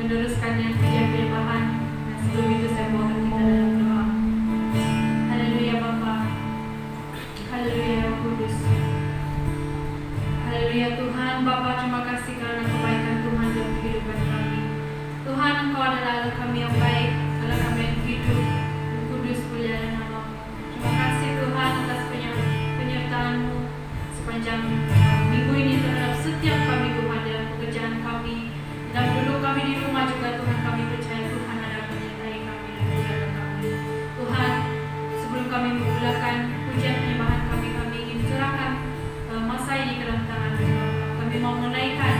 meneruskan yang pujian penyembahan. Nah, sebelum itu saya bawakan kita dalam doa. Haleluya Bapa, haleluya Roh Kudus, haleluya Tuhan. Bapa, terima kasih karena kebaikan Tuhan dalam kehidupan kami. Tuhan, Engkau adalah Allah kami yang baik, Allah kami yang hidup. Roh Kudus, mulialah nama-Mu. Terima kasih Tuhan atas penyertaan-Mu sepanjang minggu ini terhadap setiap kami Tuhan, dalam pekerjaan kami, dalam duduk kami di rumah juga Tuhan. Kami percaya Tuhan ada menyertai kami dan menjaga kami. Tuhan, sebelum kami memulakan pujian penyembahan kami ingin serahkan masa ini ke dalam tangan-Mu. Kami mau menaikkan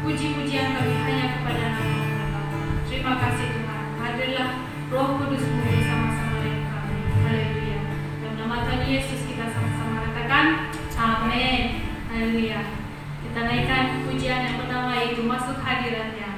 puji-pujian kami hanya kepada nama-Mu Bapa. Terima kasih Tuhan. Hadirlah Roh Kudus-Mu bersama-sama dengan kami. Haleluya. Dalam nama Tuhan Yesus kita sama-sama katakan amin. Haleluya. Kita naikkan pujian yang pertama, yaitu masuk hadirat-Nya.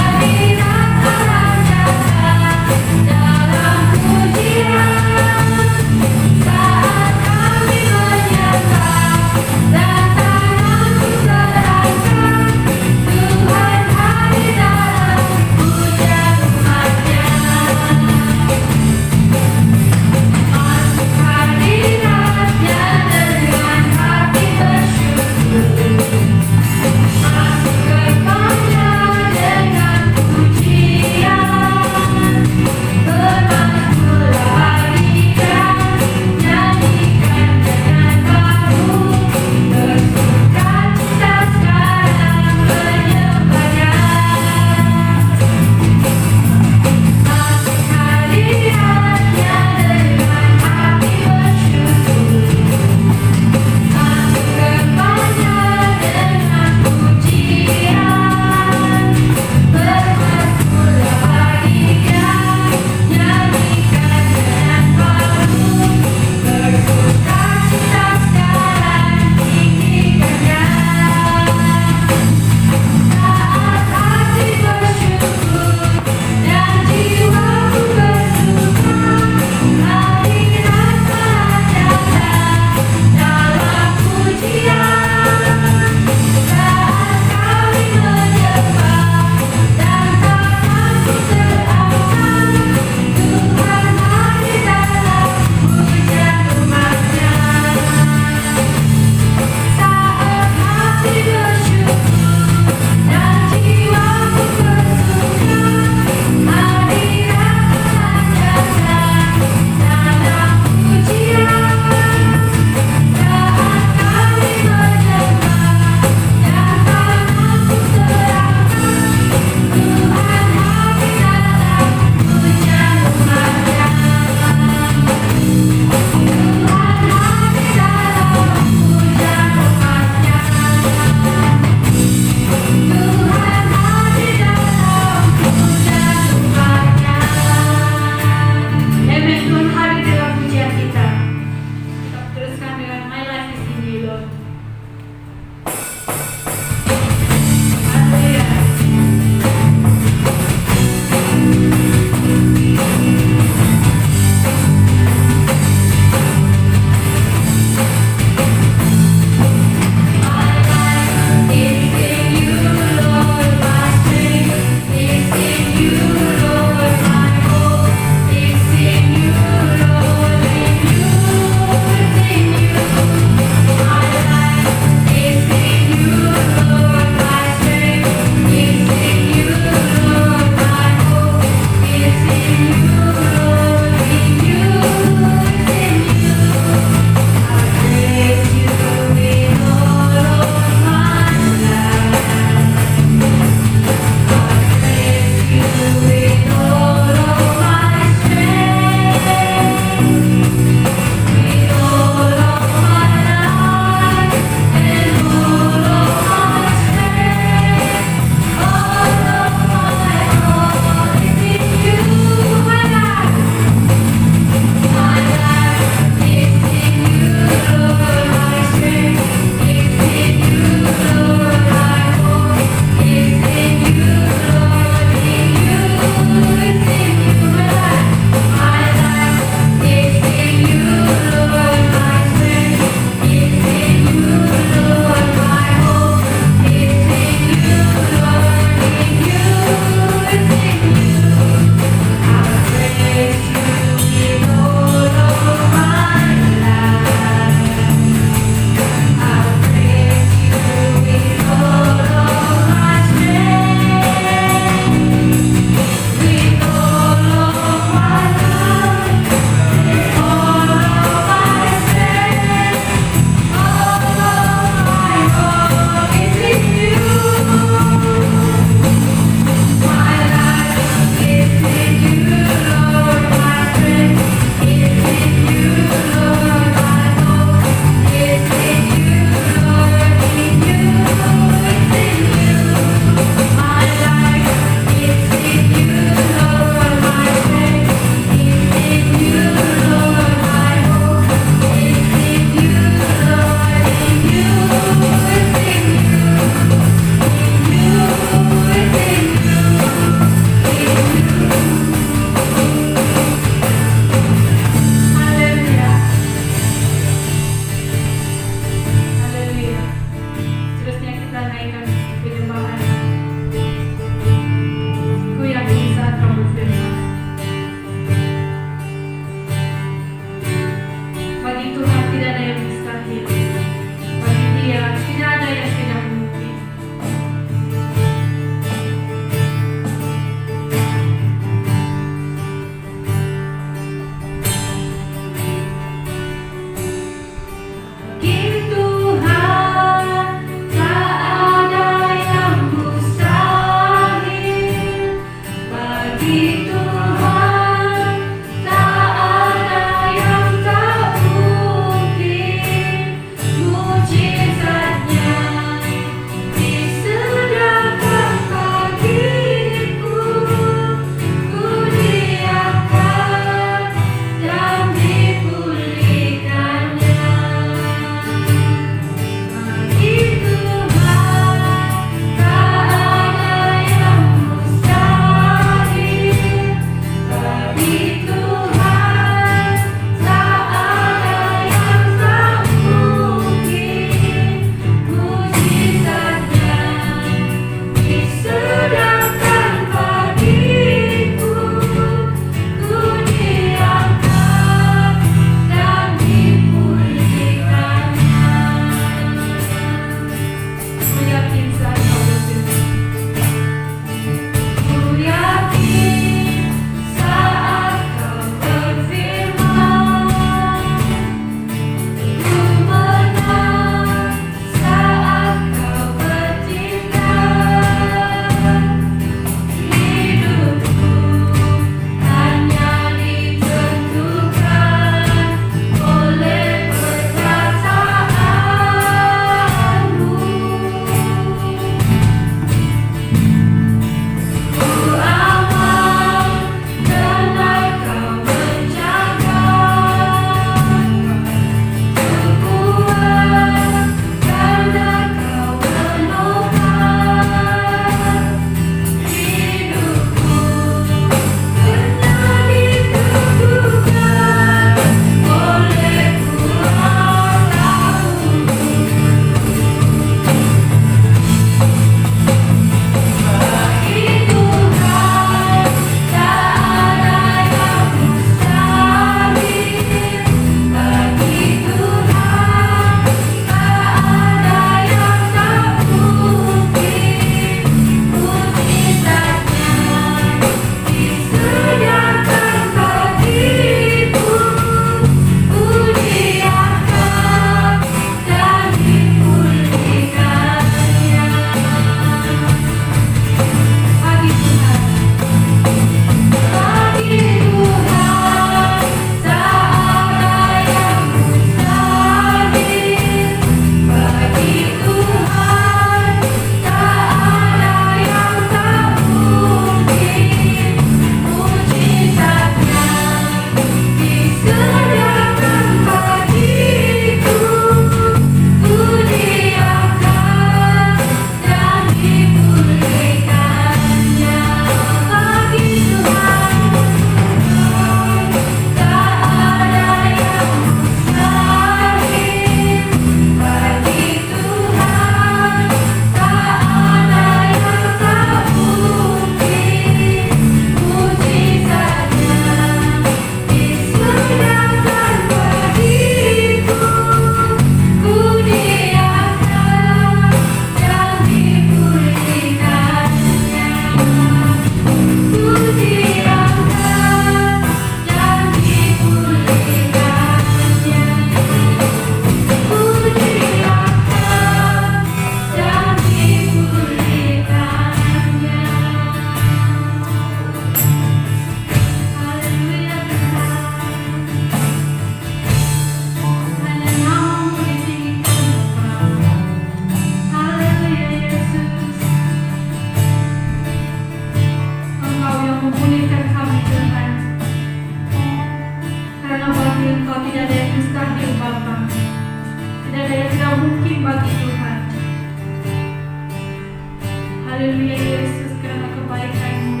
Haleluya Yesus, karena kebaikan-Mu,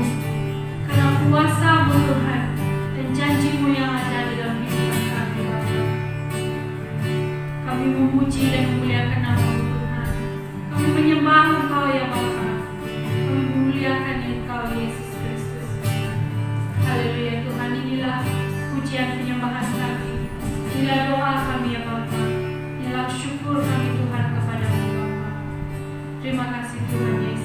karena kuasa-Mu Tuhan, dan janji-Mu yang ada di dalam kehidupan kami Bapa. Kami memuji dan memuliakan nama-Mu Tuhan. Kami menyembah Engkau ya Bapa. Kami memuliakan Engkau Yesus Kristus. Haleluya Tuhan, inilah pujian penyembahan kami. Inilah doa kami ya Bapa. Inilah syukur kami Tuhan kepada-Mu Bapa. Terima kasih Tuhan Yesus.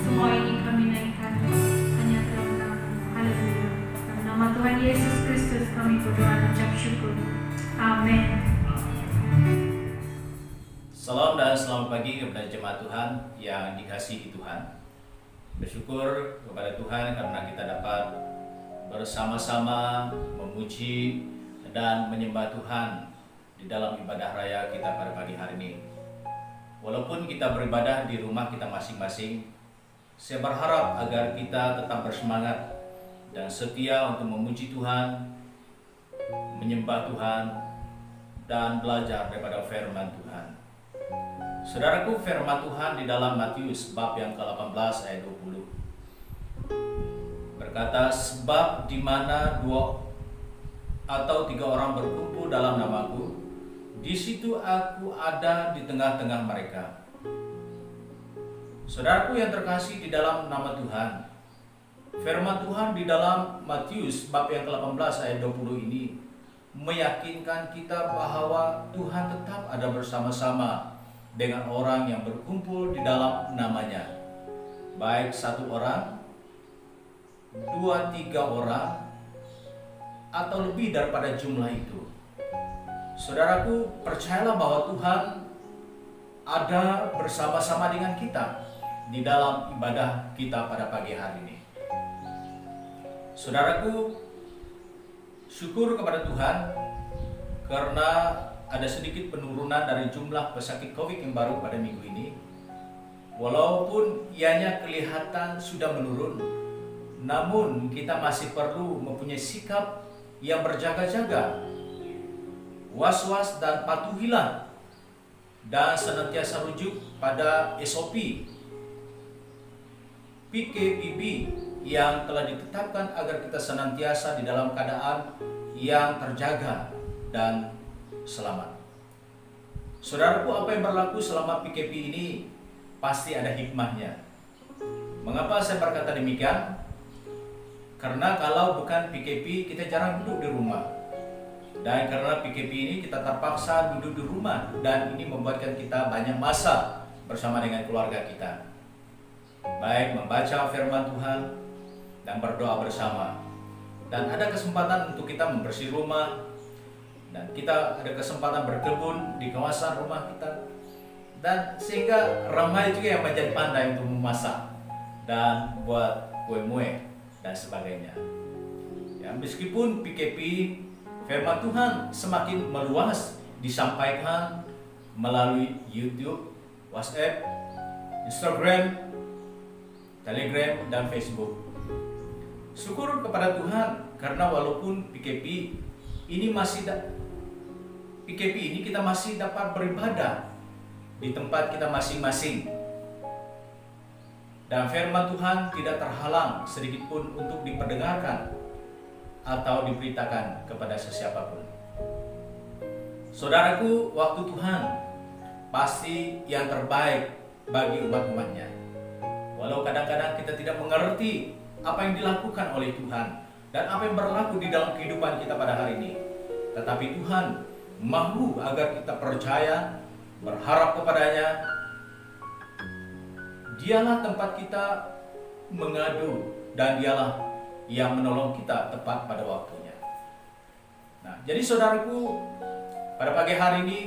Semua ini kami naikkan hanya dalam nama-Mu. Haleluya. Dalam nama Tuhan Yesus Kristus kami berdoa dan ucap syukur. Amin. Salam dan selamat pagi kepada jemaat Tuhan yang dikasihi Tuhan. Bersyukur kepada Tuhan karena kita dapat bersama-sama memuji dan menyembah Tuhan di dalam ibadah raya kita pada pagi hari ini. Walaupun kita beribadah di rumah kita masing-masing, saya berharap agar kita tetap bersemangat dan setia untuk memuji Tuhan, menyembah Tuhan, dan belajar daripada firman Tuhan. Saudaraku, firman Tuhan di dalam Matius bab yang ke-18 ayat 20 berkata, sebab di mana 2 atau 3 orang berkumpul dalam namaku, di situ aku ada di tengah-tengah mereka. Saudaraku yang terkasih di dalam nama Tuhan, firman Tuhan di dalam Matius bab yang ke-18 ayat 20 ini meyakinkan kita bahwa Tuhan tetap ada bersama-sama dengan orang yang berkumpul di dalam namanya. Baik 1 orang, 2, 3 orang, atau lebih daripada jumlah itu. Saudaraku, percayalah bahwa Tuhan ada bersama-sama dengan kita di dalam ibadah kita pada pagi hari ini. Saudaraku, syukur kepada Tuhan karena ada sedikit penurunan dari jumlah pesakit COVID yang baru pada minggu ini. Walaupun ianya kelihatan sudah menurun, namun kita masih perlu mempunyai sikap yang berjaga-jaga, was-was dan patuhilah, dan senantiasa rujuk pada SOP PKPB yang telah ditetapkan agar kita senantiasa di dalam keadaan yang terjaga dan selamat. Saudaraku, apa yang berlaku selama PKP ini pasti ada hikmahnya. Mengapa saya berkata demikian? Karena kalau bukan PKP kita jarang duduk di rumah. Dan karena PKP ini kita terpaksa duduk di rumah, dan ini membuatkan kita banyak masa bersama dengan keluarga kita. Baik membaca firman Tuhan dan berdoa bersama. Dan ada kesempatan untuk kita membersih rumah, dan kita ada kesempatan berkebun di kawasan rumah kita. Dan sehingga ramai juga yang menjadi pandai untuk memasak dan buat kue-kue dan sebagainya. Ya, meskipun PKP, firman Tuhan semakin meluas disampaikan melalui YouTube, WhatsApp, Instagram, Telegram, dan Facebook. Syukur kepada Tuhan karena walaupun PKP ini kita masih dapat beribadah di tempat kita masing-masing. Dan firman Tuhan tidak terhalang sedikit pun untuk diperdengarkan atau diberitakan kepada sesiapapun. Saudaraku, waktu Tuhan pasti yang terbaik bagi umat-umatnya. Walau kadang-kadang kita tidak mengerti apa yang dilakukan oleh Tuhan dan apa yang berlaku di dalam kehidupan kita pada hari ini, tetapi Tuhan mahu agar kita percaya, berharap kepadanya. Dialah tempat kita mengadu, dan dialah yang menolong kita tepat pada waktunya. Nah, jadi saudaraku, pada pagi hari ini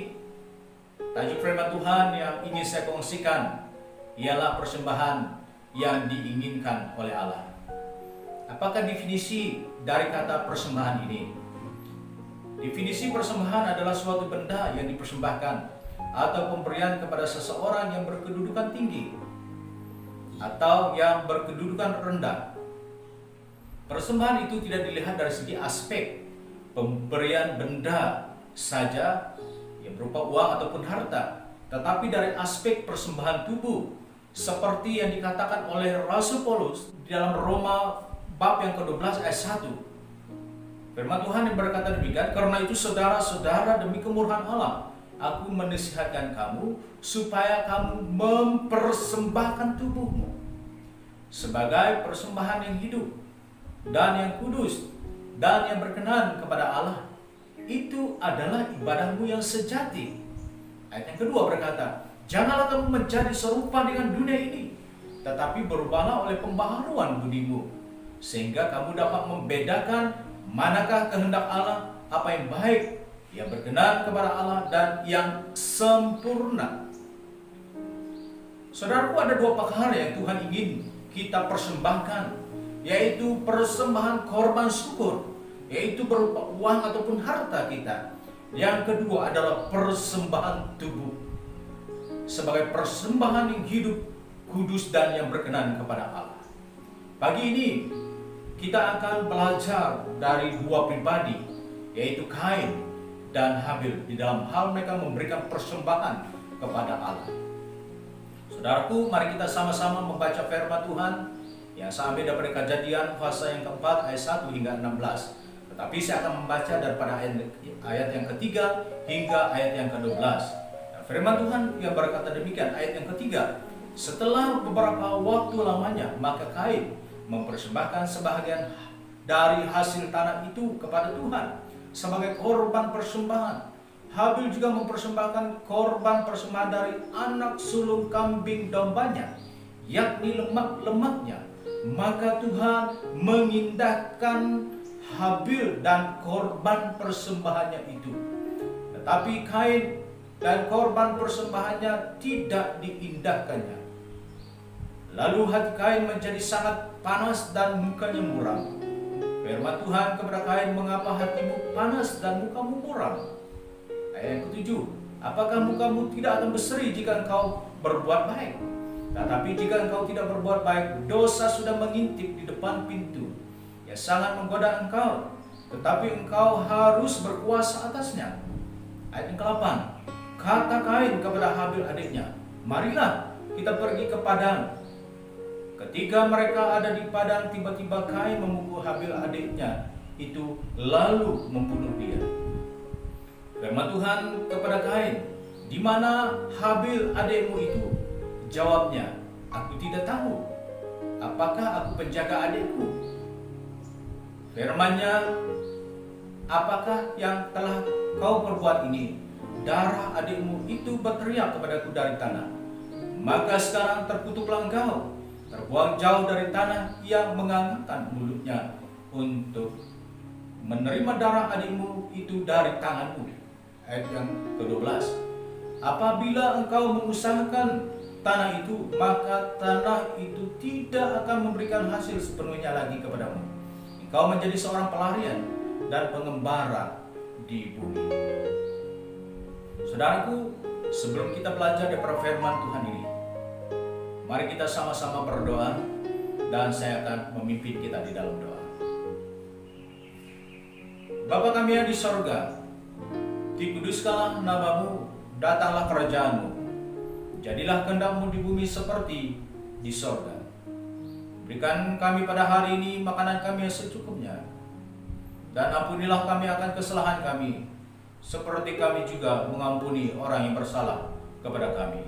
tajuk firman Tuhan yang ingin saya kongsikan ialah persembahan yang diinginkan oleh Allah. Apakah definisi dari kata persembahan ini? Definisi persembahan adalah suatu benda yang dipersembahkan atau pemberian kepada seseorang yang berkedudukan tinggi atau yang berkedudukan rendah. Persembahan itu tidak dilihat dari segi aspek pemberian benda saja yang berupa uang ataupun harta, tetapi dari aspek persembahan tubuh seperti yang dikatakan oleh Rasul Paulus di dalam Roma bab yang ke-12 ayat 1. Firman Tuhan yang berkata demikian, karena itu saudara-saudara, demi kemurahan Allah, aku menasihatkan kamu supaya kamu mempersembahkan tubuhmu sebagai persembahan yang hidup dan yang kudus dan yang berkenan kepada Allah. Itu adalah ibadahmu yang sejati. Ayat yang kedua berkata, janganlah kamu menjadi serupa dengan dunia ini, tetapi berubahlah oleh pembaharuan budimu, sehingga kamu dapat membedakan manakah kehendak Allah, apa yang baik, yang berkenan kepada Allah, dan yang sempurna. Saudaraku, ada dua perkara yang Tuhan ingin kita persembahkan, yaitu persembahan korban syukur, yaitu berupa uang ataupun harta kita. Yang kedua adalah persembahan tubuh, sebagai persembahan yang hidup, kudus, dan yang berkenan kepada Allah. Pagi ini kita akan belajar dari dua pribadi, yaitu Kain dan Habil, di dalam hal mereka memberikan persembahan kepada Allah. Saudaraku, mari kita sama-sama membaca firman Tuhan yang saya ambil daripada Kejadian pasal yang keempat ayat 1 hingga 16. Tetapi saya akan membaca daripada ayat yang ketiga hingga ayat yang ke-12. Firman Tuhan yang berkata demikian, ayat yang ketiga, setelah beberapa waktu lamanya, maka Kain mempersembahkan sebahagian dari hasil tanah itu kepada Tuhan sebagai korban persembahan. Habil juga mempersembahkan korban persembahan dari anak sulung kambing dombanya, yakni lemak-lemaknya. Maka Tuhan mengindahkan Habil dan korban persembahannya itu. Tetapi Kain dan korban persembahannya tidak diindahkannya. Lalu hati Kain menjadi sangat panas dan mukanya muram. Firman Tuhan kepada Kain, mengapa hatimu panas dan mukamu muram? Ayat yang ketujuh, apakah mukamu tidak akan berseri jika engkau berbuat baik? Tetapi jika engkau tidak berbuat baik, dosa sudah mengintip di depan pintu. Ya sangat menggoda engkau, tetapi engkau harus berkuasa atasnya. Ayat yang ke-8, kata Kain kepada Habil adiknya, marilah kita pergi ke padang. Ketika mereka ada di padang, tiba-tiba Kain memukul Habil adiknya itu, lalu membunuh dia. Firman Tuhan kepada Kain, di mana Habil adikmu itu? Jawabnya, aku tidak tahu. Apakah aku penjaga adikku? Firman-Nya, apakah yang telah kau perbuat ini? Darah adikmu itu berteriak kepadaku dari tanah. Maka sekarang terkutuklah engkau, terbuang jauh dari tanah yang mengangkatkan mulutnya untuk menerima darah adikmu itu dari tanganmu. Ayat yang ke-12, apabila engkau mengusahakan tanah itu, maka tanah itu tidak akan memberikan hasil sepenuhnya lagi kepadamu. Engkau menjadi seorang pelarian dan pengembara di bumi. Saudaraku, sebelum kita belajar dari firman Tuhan ini, mari kita sama-sama berdoa dan saya akan memimpin kita di dalam doa. Bapa kami yang di sorga, dikuduskanlah namamu, datanglah kerajaanmu, jadilah kehendak-Mu di bumi seperti di sorga. Berikan kami pada hari ini makanan kami yang secukupnya, dan ampunilah kami akan kesalahan kami, seperti kami juga mengampuni orang yang bersalah kepada kami.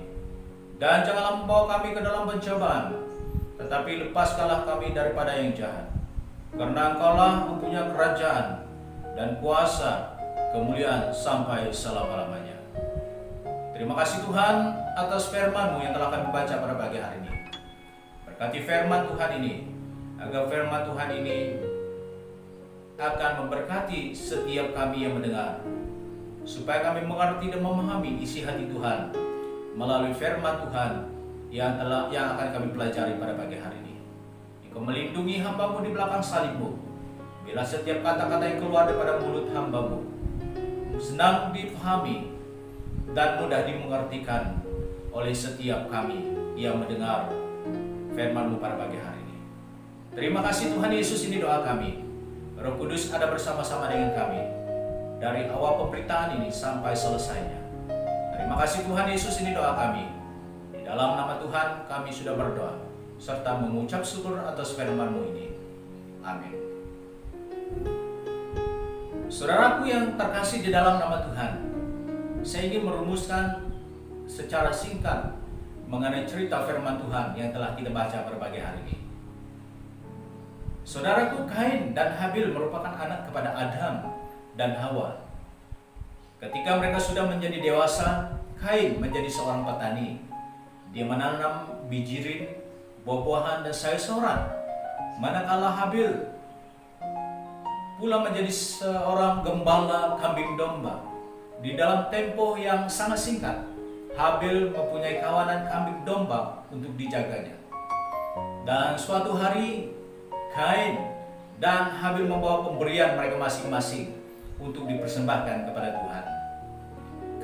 Dan janganlah membawa kami ke dalam pencobaan, tetapi lepaskanlah kami daripada yang jahat. Karena Engkaulah mempunyai kerajaan dan kuasa, kemuliaan sampai selama-lamanya. Terima kasih Tuhan atas firman-Mu yang telah kami baca pada pagi hari ini. Berkati firman Tuhan ini, agar firman Tuhan ini akan memberkati setiap kami yang mendengar, supaya kami mengerti dan memahami isi hati Tuhan melalui firman Tuhan yang akan kami pelajari pada pagi hari ini. Engkau melindungi hamba-Mu di belakang salib-Mu, bila setiap kata-kata yang keluar daripada mulut hamba-Mu senang dipahami dan mudah dimengertikan oleh setiap kami yang mendengar firman-Mu pada pagi hari ini. Terima kasih Tuhan Yesus, ini doa kami. Roh Kudus ada bersama-sama dengan kami dari awal pemberitaan ini sampai selesainya. Terima kasih Tuhan Yesus, ini doa kami. Di Dalam nama Tuhan kami sudah berdoa serta mengucap syukur atas firman-Mu ini. Amin. Saudaraku yang terkasih di dalam nama Tuhan, saya ingin merumuskan secara singkat mengenai cerita firman Tuhan yang telah kita baca berbagai hari ini. Saudaraku, Kain dan Habil merupakan anak kepada Adam dan Hawa. Ketika mereka sudah menjadi dewasa, Kain menjadi seorang petani. Dia menanam bijirin, buah-buahan dan sayur-sayuran. Manakala Habil pula menjadi seorang gembala kambing domba. Di dalam tempo yang sangat singkat, Habil mempunyai kawanan kambing domba untuk dijaganya. Dan suatu hari, Kain dan Habil membawa pemberian mereka masing-masing untuk dipersembahkan kepada Tuhan.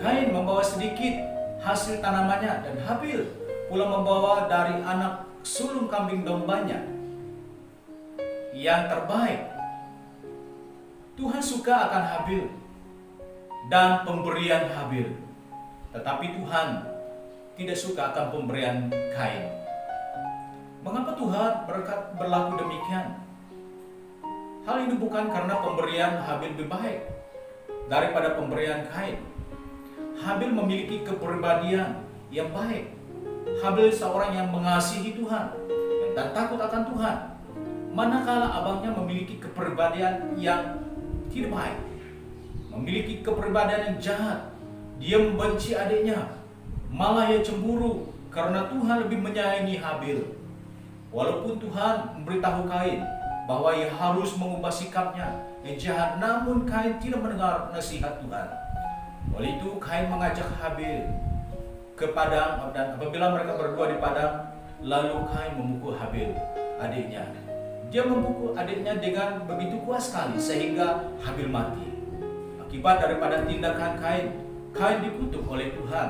Kain membawa sedikit hasil tanamannya dan Habil pula membawa dari anak sulung kambing dombanya yang terbaik. Tuhan suka akan Habil dan pemberian Habil, tetapi Tuhan tidak suka akan pemberian Kain. Mengapa Tuhan berlaku demikian? Hal ini bukan karena pemberian Habil lebih baik daripada pemberian Kain. Habil memiliki kepribadian yang baik. Habil seorang yang mengasihi Tuhan dan takut akan Tuhan. Manakala abangnya memiliki kepribadian yang tidak baik, memiliki kepribadian yang jahat, dia membenci adiknya, malah ia cemburu karena Tuhan lebih menyayangi Habil. Walaupun Tuhan memberitahu Kain bahwa ia harus mengubah sikapnya yang jahat, namun Kain tidak mendengar nasihat Tuhan. Oleh itu Kain mengajak Habil ke padang, dan apabila mereka berdua di padang, lalu Kain memukul Habil, adiknya. Dia memukul adiknya dengan begitu kuat sekali sehingga Habil mati. Akibat daripada tindakan Kain, Kain dikutuk oleh Tuhan.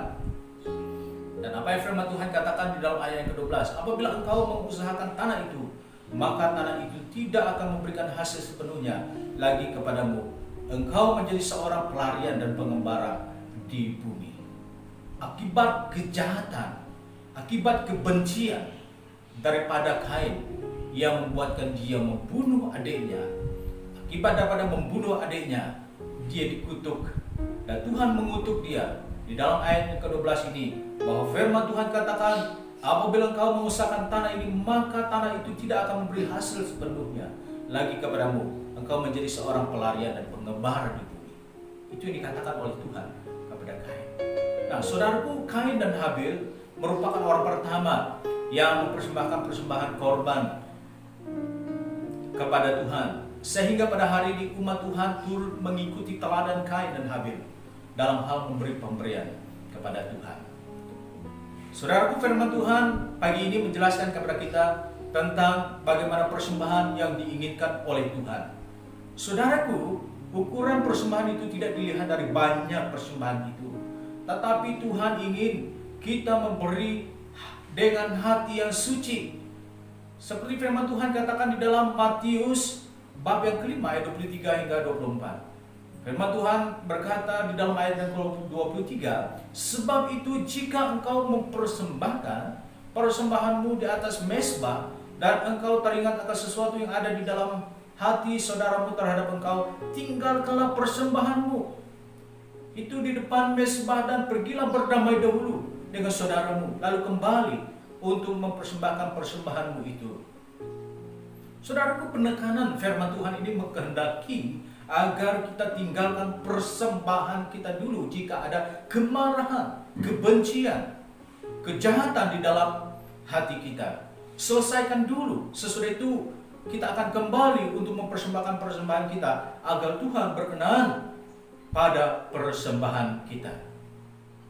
Dan apa yang firman Tuhan katakan di dalam ayat yang ke-12, apabila engkau mengusahakan tanah itu, maka tanah itu tidak akan memberikan hasil sepenuhnya lagi kepadamu. Engkau menjadi seorang pelarian dan pengembara di bumi. Akibat kejahatan, akibat kebencian daripada Kain yang membuatkan dia membunuh adiknya. Akibat daripada membunuh adiknya, dia dikutuk. Dan Tuhan mengutuk dia di dalam ayat yang ke-12 ini, bahwa firman Tuhan katakan, apabila engkau mengusahakan tanah ini, maka tanah itu tidak akan memberi hasil sepenuhnya lagi kepadamu. Engkau menjadi seorang pelarian dan pengembara di bumi. Itu yang dikatakan oleh Tuhan kepada Kain. Nah, saudaraku, Kain dan Habil merupakan orang pertama yang mempersembahkan persembahan korban kepada Tuhan. Sehingga pada hari ini umat Tuhan turut mengikuti teladan Kain dan Habil dalam hal memberi pemberian kepada Tuhan. Saudaraku, firman Tuhan pagi ini menjelaskan kepada kita tentang bagaimana persembahan yang diinginkan oleh Tuhan. Saudaraku, ukuran persembahan itu tidak dilihat dari banyak persembahan itu, tetapi Tuhan ingin kita memberi dengan hati yang suci. Seperti firman Tuhan katakan di dalam Matius bab yang kelima ayat 23 hingga 24. Firman Tuhan berkata di dalam ayat yang ke-23, sebab itu jika engkau mempersembahkan persembahanmu di atas mezbah, dan engkau teringat akan sesuatu yang ada di dalam hati saudaramu terhadap engkau, tinggalkanlah persembahanmu itu di depan mezbah dan pergilah berdamai dahulu dengan saudaramu, lalu kembali untuk mempersembahkan persembahanmu itu. Saudaraku, penekanan firman Tuhan ini mengkehendaki agar kita tinggalkan persembahan kita dulu jika ada kemarahan, kebencian, kejahatan di dalam hati kita. Selesaikan dulu, sesudah itu kita akan kembali untuk mempersembahkan persembahan kita agar Tuhan berkenan pada persembahan kita.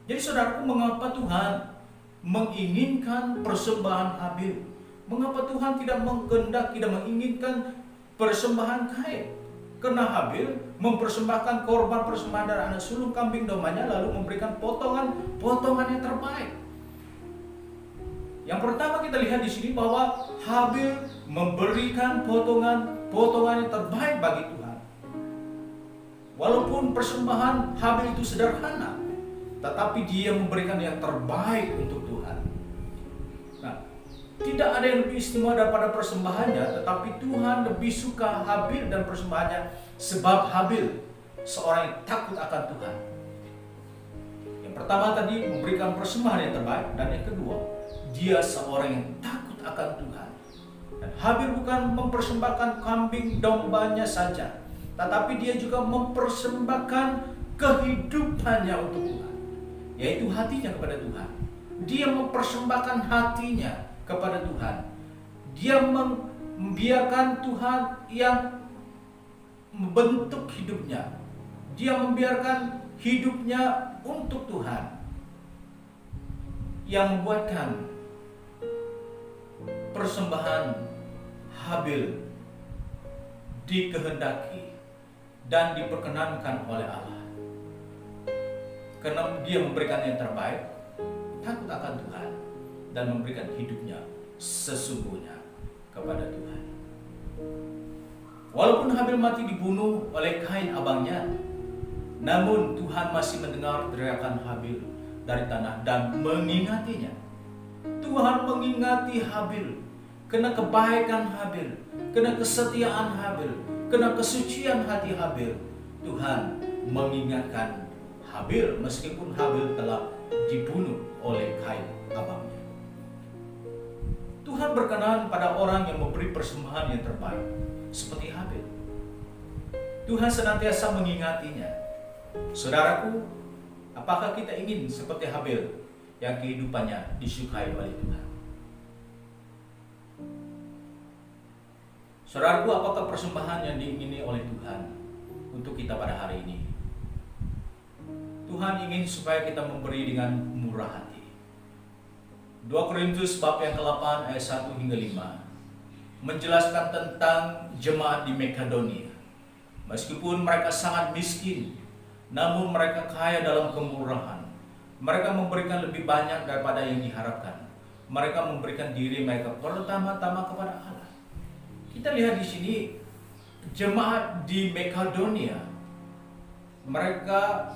Jadi saudaraku, mengapa Tuhan menginginkan persembahan Habil? Mengapa Tuhan tidak menginginkan persembahan Kain? Karena Habil mempersembahkan korban persembahan dari anak sulung kambing dombanya, lalu memberikan potongan yang terbaik. Yang pertama kita lihat di sini bahwa Habil memberikan potongan yang terbaik bagi Tuhan. Walaupun persembahan Habil itu sederhana, tetapi dia memberikan yang terbaik untuk Tuhan. Tidak ada yang lebih istimewa daripada persembahannya, tetapi Tuhan lebih suka Habil dan persembahannya, sebab Habil seorang yang takut akan Tuhan. Yang pertama tadi memberikan persembahan yang terbaik, dan yang kedua, dia seorang yang takut akan Tuhan. Dan Habil bukan mempersembahkan kambing dombanya saja, tetapi dia juga mempersembahkan kehidupannya untuk Tuhan, yaitu hatinya kepada Tuhan. Dia mempersembahkan hatinya kepada Tuhan. Dia membiarkan Tuhan yang membentuk hidupnya. Dia membiarkan hidupnya untuk Tuhan, yang membuatkan persembahan Habil dikehendaki dan diperkenankan oleh Allah. Karena dia memberikan yang terbaik, takut akan Tuhan, dan memberikan hidupnya sesungguhnya kepada Tuhan. Walaupun Habil mati dibunuh oleh Kain abangnya, namun Tuhan masih mendengar teriakan Habil dari tanah dan mengingatinya. Tuhan mengingati Habil karena kebaikan Habil, karena kesetiaan Habil, karena kesucian hati Habil. Tuhan mengingatkan Habil meskipun Habil telah dibunuh oleh Kain abangnya. Tuhan berkenan pada orang yang memberi persembahan yang terbaik seperti Habil. Tuhan senantiasa mengingatinya. Saudaraku, apakah kita ingin seperti Habil yang kehidupannya disukai oleh Tuhan? Saudaraku, apakah persembahan yang diingini oleh Tuhan untuk kita pada hari ini? Tuhan ingin supaya kita memberi dengan murah hati. 2 Korintus bab yang ke-8 ayat 1 hingga 5 menjelaskan tentang jemaat di Makedonia. Meskipun mereka sangat miskin, namun mereka kaya dalam kemurahan. Mereka memberikan lebih banyak daripada yang diharapkan. Mereka memberikan diri mereka pertama-tama kepada Allah. Kita lihat di sini jemaat di Makedonia, mereka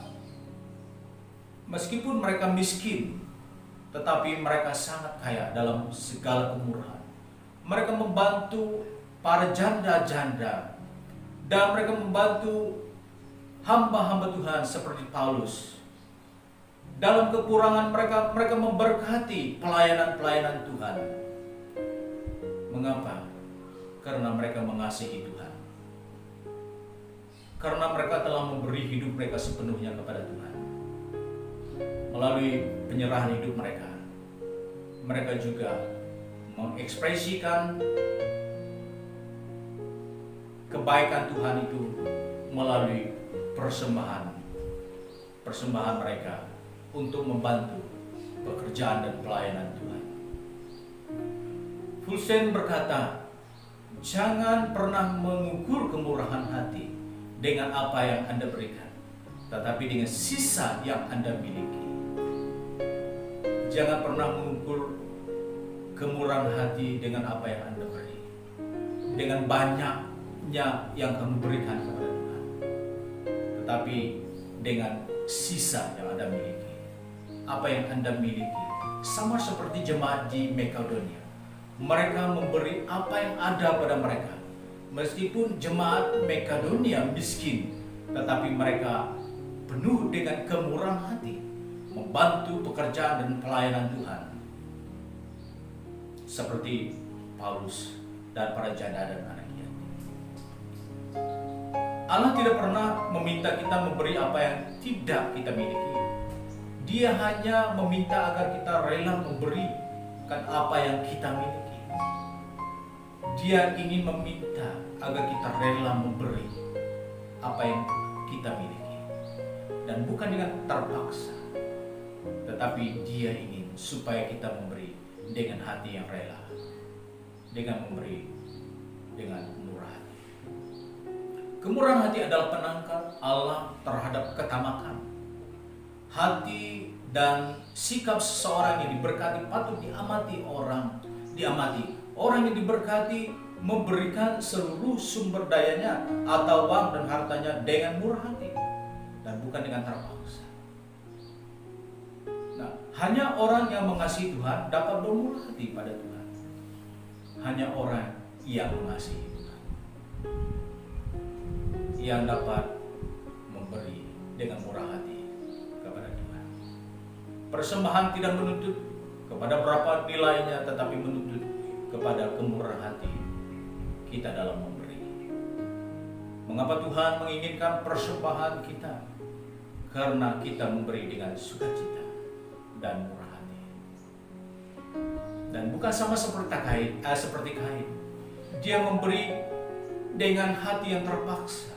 meskipun mereka miskin, tetapi mereka sangat kaya dalam segala kemurahan. Mereka membantu para janda-janda, dan mereka membantu hamba-hamba Tuhan seperti Paulus. Dalam kekurangan mereka, mereka memberkati pelayanan-pelayanan Tuhan. Mengapa? Karena mereka mengasihi Tuhan. Karena mereka telah memberi hidup mereka sepenuhnya kepada Tuhan. Melalui penyerahan hidup mereka, mereka juga mengekspresikan kebaikan Tuhan itu melalui persembahan mereka untuk membantu pekerjaan dan pelayanan Tuhan. Fulsen berkata, jangan pernah mengukur kemurahan hati dengan apa yang Anda berikan, tetapi dengan sisa yang Anda miliki. Jangan pernah mengukur kemurahan hati dengan apa yang Anda beri, dengan banyaknya yang kamu berikan kepada Tuhan, tetapi dengan sisa yang Anda miliki. Apa yang Anda miliki sama seperti jemaat di Makedonia. Mereka memberi apa yang ada pada mereka. Meskipun jemaat Makedonia miskin, tetapi mereka penuh dengan kemurahan hati, membantu pekerjaan dan pelayanan Tuhan. Seperti Paulus dan para janda dan anak yatim. Allah tidak pernah meminta kita memberi apa yang tidak kita miliki. Dia hanya meminta agar kita rela memberikan apa yang kita miliki. Dia ingin meminta agar kita rela memberi apa yang kita miliki. Dan bukan dengan terpaksa, tetapi Dia ingin supaya kita memberi dengan hati yang rela, dengan memberi dengan murah hati. Kemurahan hati adalah penangkal Allah terhadap ketamakan. Hati dan sikap seseorang yang diberkati patut diamati. Orang yang diberkati memberikan seluruh sumber dayanya atau uang dan hartanya dengan murah hati dan bukan dengan terpaksa. Nah, hanya orang yang mengasihi Tuhan dapat bermurah hati pada Tuhan. hanya orang yang mengasihi Tuhan yang dapat memberi dengan murah hati kepada Tuhan. Persembahan tidak menuntut kepada berapa nilainya, tetapi menuntut kepada kemurahan hati kita dalam memberi. Mengapa Tuhan menginginkan persembahan kita? Karena kita memberi dengan sukacita dan murah hati. Dan bukan sama seperti Kain. Dia memberi dengan hati yang terpaksa.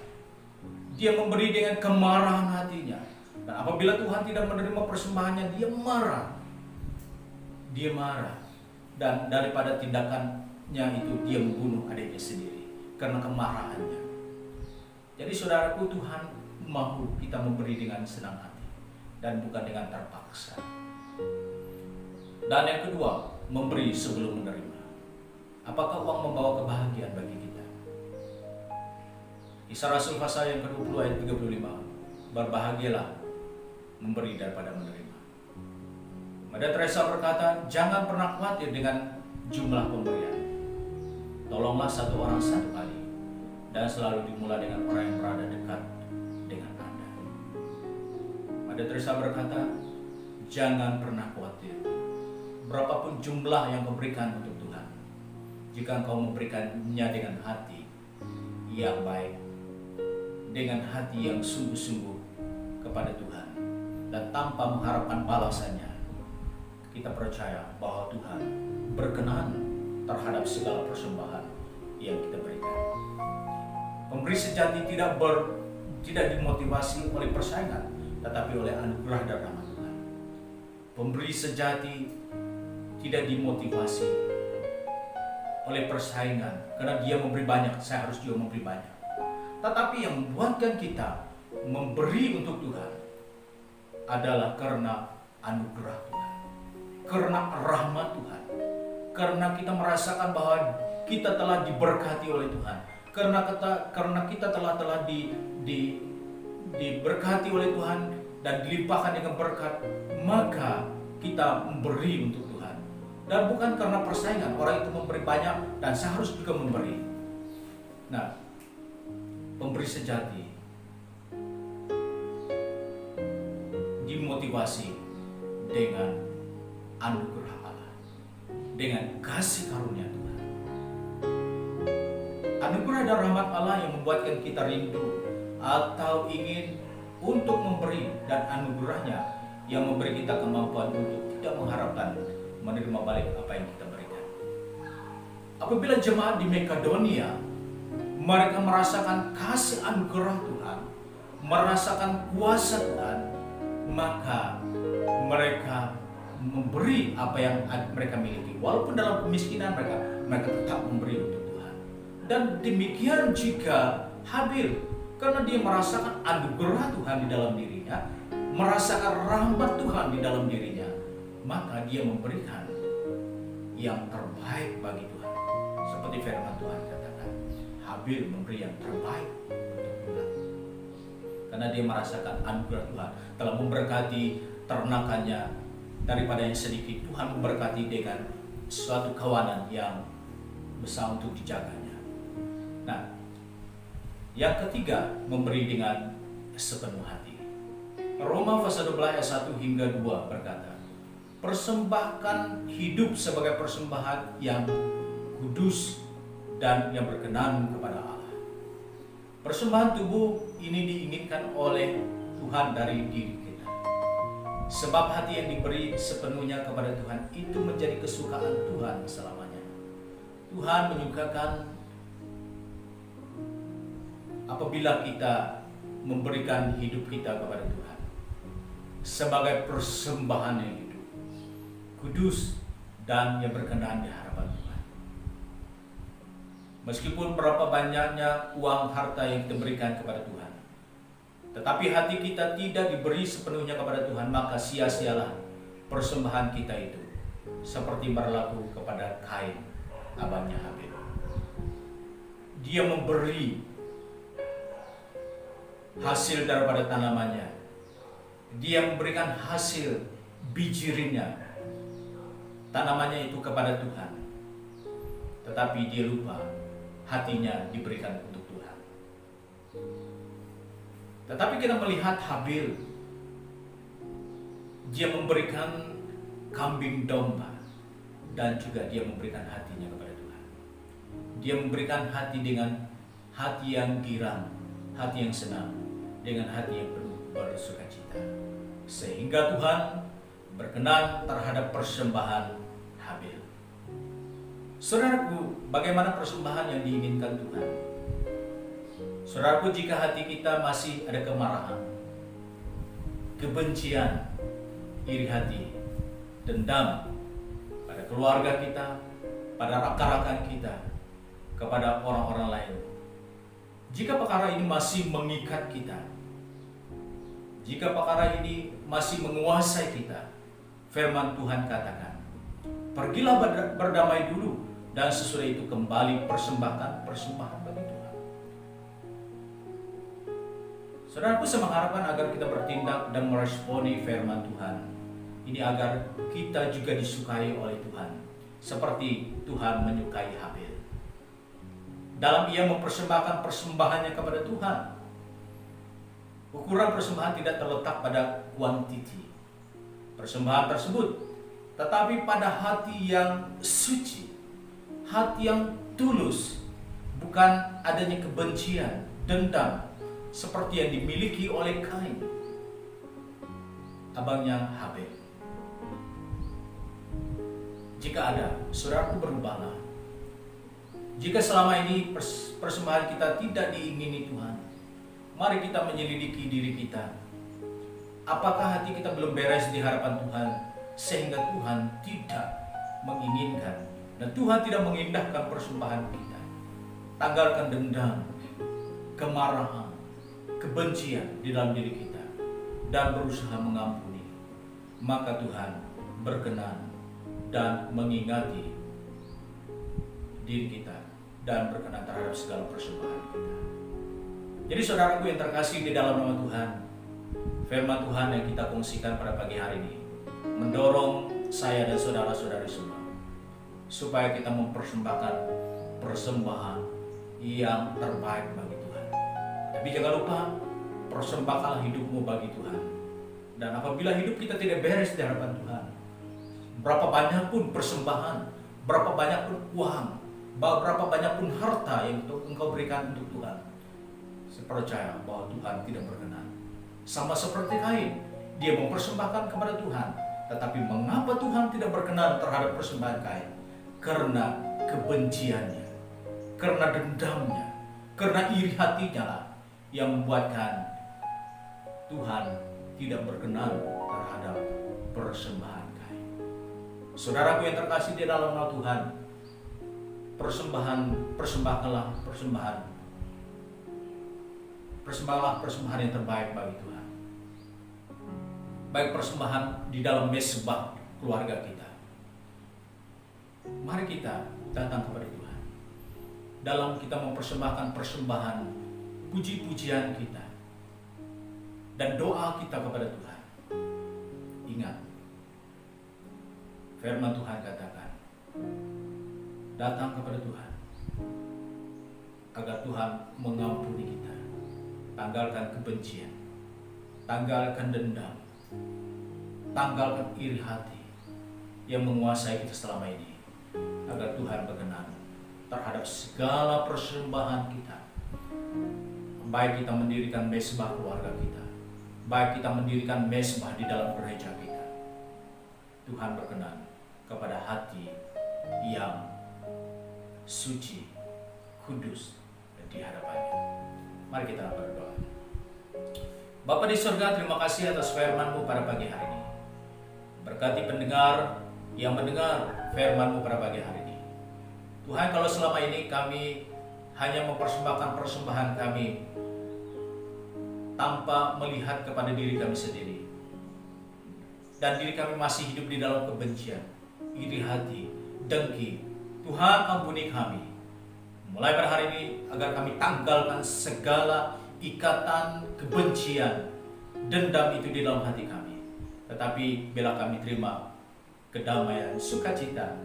Dia memberi dengan kemarahan hatinya. Dan apabila Tuhan tidak menerima persembahannya, dia marah. Dia marah. Dan daripada tindakannya itu, dia membunuh adiknya sendiri karena kemarahannya. Jadi saudaraku, Tuhan mau kita memberi dengan senang hati dan bukan dengan terpaksa. Dan yang kedua, memberi sebelum menerima. Apakah uang membawa kebahagiaan bagi kita? Kisah Rasul pasal yang ke-20 ayat 35. Berbahagialah memberi daripada menerima. Mother Teresa berkata, jangan pernah khawatir dengan jumlah pemberian. Tolonglah satu orang satu kali, dan selalu dimulai dengan orang yang berada dekat dengan Anda. Mother Teresa berkata, jangan pernah khawatir berapapun jumlah yang kau berikan untuk Tuhan, jika engkau memberikannya dengan hati yang baik, dengan hati yang sungguh-sungguh kepada Tuhan, dan tanpa mengharapkan balasannya, kita percaya bahwa Tuhan berkenan terhadap segala persembahan yang kita berikan. Pemberi sejati tidak dimotivasi oleh persaingan, tetapi oleh anugerah dan rahmat Tuhan. Pemberi sejati tidak dimotivasi oleh persaingan, karena dia memberi banyak, saya harus juga memberi banyak. Tetapi yang membuatkan kita memberi untuk Tuhan adalah karena anugerah Tuhan, karena rahmat Tuhan, karena kita merasakan bahwa kita telah diberkati oleh Tuhan, karena kita telah diberkati oleh Tuhan dan dilimpahkan dengan berkat, maka kita memberi untuk Tuhan. Dan bukan karena persaingan, orang itu memberi banyak dan saya harus juga memberi. Nah, pemberi sejati dimotivasi dengan anugerah Allah, dengan kasih karunia Tuhan. Anugerah dan rahmat Allah yang membuatkan kita rindu atau ingin untuk memberi, dan anugerahnya yang memberi kita kemampuan untuk tidak mengharapkan menerima balik apa yang kita berikan. Apabila jemaat di Makedonia mereka merasakan kasih anugerah Tuhan, merasakan kuasa Tuhan, maka mereka memberi apa yang mereka miliki. Walaupun dalam kemiskinan mereka tetap memberi untuk Tuhan. Dan demikian juga Habil, karena dia merasakan anugerah Tuhan di dalam dirinya, merasakan rahmat Tuhan di dalam dirinya, maka dia memberikan yang terbaik bagi Tuhan. Seperti firman Tuhan katakan, Habil memberi yang terbaik untuk Tuhan. Karena dia merasakan anugerah Tuhan telah memberkati ternakannya. Daripada yang sedikit, Tuhan memberkati dengan suatu kawanan yang besar untuk dijaganya. Nah, yang ketiga, memberi dengan sepenuh hati. Roma pasal 12 ayat 1 hingga 2 berkata, persembahkan hidup sebagai persembahan yang kudus dan yang berkenan kepada Allah. Persembahan tubuh ini diinginkan oleh Tuhan dari diri kita. Sebab hati yang diberi sepenuhnya kepada Tuhan itu menjadi kesukaan Tuhan selamanya. Tuhan menyukakan apabila kita memberikan hidup kita kepada Tuhan sebagai persembahan yang hidup, kudus, dan yang berkenan di hadapan Tuhan. Meskipun berapa banyaknya uang harta yang kita berikan kepada Tuhan, tetapi hati kita tidak diberi sepenuhnya kepada Tuhan, maka sia-sialah persembahan kita itu, seperti berlaku kepada Kain, abangnya Habil. Dia memberi hasil daripada tanamannya, dia memberikan hasil biji rinya, tanamannya itu kepada Tuhan. tetapi dia lupa hatinya diberikan untuk Tuhan. Tetapi kita melihat Habil, dia memberikan kambing domba dan juga dia memberikan hatinya kepada Tuhan. Dia memberikan hati dengan hati yang girang, hati yang senang, dengan hati yang penuh bersukacita, sehingga Tuhan berkenan terhadap persembahan Habil. Saudaraku, bagaimana persembahan yang diinginkan Tuhan? Saudaraku, jika hati kita masih ada kemarahan, kebencian, iri hati, dendam pada keluarga kita, pada rakan-rakan kita, kepada orang-orang lain, jika perkara ini masih mengikat kita, jika perkara ini masih menguasai kita, firman Tuhan katakan, pergilah berdamai dulu, dan sesudah itu kembali persembahkan persembahan bagi Tuhan. Saudaraku, saya mengharapkan agar kita bertindak dan meresponi firman Tuhan ini, agar kita juga disukai oleh Tuhan, seperti Tuhan menyukai Habil dalam ia mempersembahkan persembahannya kepada Tuhan. Ukuran persembahan tidak terletak pada kuantiti persembahan tersebut, tetapi pada hati yang suci, hati yang tulus, bukan adanya kebencian, dendam, seperti yang dimiliki oleh Kain, abangnya Habil. Jika ada, saudaraku, berubahlah. Jika selama ini persembahan kita tidak diingini Tuhan, mari kita menyelidiki diri kita. Apakah hati kita belum beres di hadapan Tuhan, sehingga Tuhan tidak menginginkan dan Tuhan tidak mengindahkan persembahan kita? Tanggalkan dendam, kemarahan, kebencian di dalam diri kita dan berusaha mengampuni. Maka Tuhan berkenan dan mengingati diri kita dan berkenan terhadap segala persembahan kita. Jadi saudaraku yang terkasih di dalam nama Tuhan, firman Tuhan yang kita kongsikan pada pagi hari ini mendorong saya dan saudara-saudari semua supaya kita mempersembahkan persembahan yang terbaik bagi Tuhan. Tapi jangan lupa, persembahkanlah hidupmu bagi Tuhan. Dan apabila hidup kita tidak beres di hadapan Tuhan, berapa banyak pun persembahan, berapa banyak pun uang, berapa banyak pun harta yang engkau berikan untuk Tuhan, saya percaya bahwa Tuhan tidak berkenan. Sama seperti Kain, dia mempersembahkan kepada Tuhan, tetapi mengapa Tuhan tidak berkenan terhadap persembahan Kain? Karena kebenciannya, karena dendamnya, karena iri hatinya lah yang membuatkan Tuhan tidak berkenan terhadap persembahan Kain. Saudaraku yang terkasih di dalam nama Tuhan, persembahkanlah persembahan yang terbaik bagi Tuhan. Baik persembahan di dalam mesbah keluarga kita. Mari kita datang kepada Tuhan dalam kita mempersembahkan persembahan puji-pujian kita dan doa kita kepada Tuhan. Ingat, firman Tuhan katakan, datang kepada Tuhan agar Tuhan mengampuni kita. Tanggalkan kebencian, tanggalkan dendam, tanggalkan iri hati yang menguasai kita selama ini, agar Tuhan berkenan terhadap segala persembahan kita. Baik kita mendirikan mesbah keluarga kita, baik kita mendirikan mesbah di dalam gereja kita, Tuhan berkenan kepada hati yang suci, kudus, dan di hadapannya. Mari kita berdoa. Bapa di surga, terima kasih atas firman-Mu pada pagi hari ini. Berkati pendengar yang mendengar firman-Mu pada pagi hari ini. Tuhan, kalau selama ini kami hanya mempersembahkan persembahan kami tanpa melihat kepada diri kami sendiri, dan diri kami masih hidup di dalam kebencian, iri hati, dengki, Tuhan ampuni kami. Mulai pada hari ini agar kami tanggalkan segala ikatan kebencian, dendam itu di dalam hati kami. Tetapi bila kami terima kedamaian, sukacita,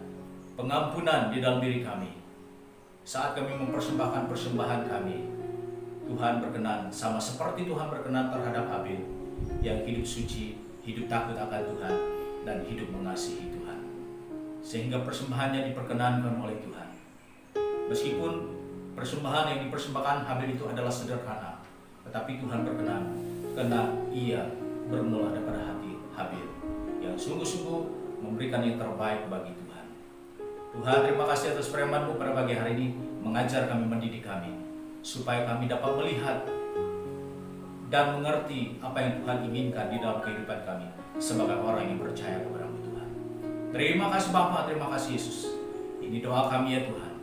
pengampunan di dalam diri kami, saat kami mempersembahkan persembahan kami, Tuhan berkenan sama seperti Tuhan berkenan terhadap Habel yang hidup suci, hidup takut akan Tuhan, dan hidup mengasihi Tuhan. Sehingga persembahannya diperkenankan oleh Tuhan. Meskipun persembahan yang dipersembahkan Habel itu adalah sederhana, tetapi Tuhan berkenan karena ia bermula daripada hati Habel yang sungguh-sungguh memberikan yang terbaik bagi Tuhan. Tuhan, terima kasih atas firman-Mu pada pagi hari ini, mengajar kami, mendidik kami, supaya kami dapat melihat dan mengerti apa yang Tuhan inginkan di dalam kehidupan kami sebagai orang yang percaya kepada-Mu, Tuhan. Terima kasih Bapa, terima kasih Yesus. Ini doa kami ya Tuhan.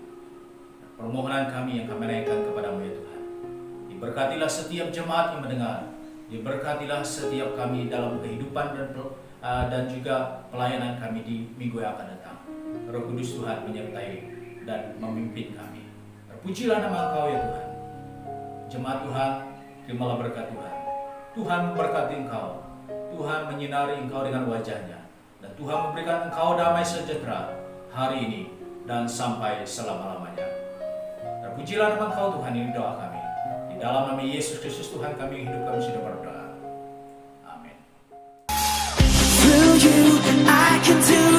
Permohonan kami yang kami naikkan kepada-Mu ya Tuhan. Diberkatilah setiap jemaat yang mendengar. Diberkatilah setiap kami dalam kehidupan dan juga pelayanan kami di minggu yang akan datang. Roh Kudus Tuhan menyertai dan memimpin kami. Terpujilah nama Engkau ya Tuhan. Jemaat Tuhan, terimalah berkat Tuhan. Tuhan memberkati engkau. Tuhan menyinari engkau dengan wajahnya. Dan Tuhan memberikan engkau damai sejahtera hari ini dan sampai selama-lamanya. Terpujilah nama Engkau Tuhan, ini doa kami. Di dalam nama Yesus Kristus Tuhan kami hidup, kami sudah berdoa. Amin. Through you, I can do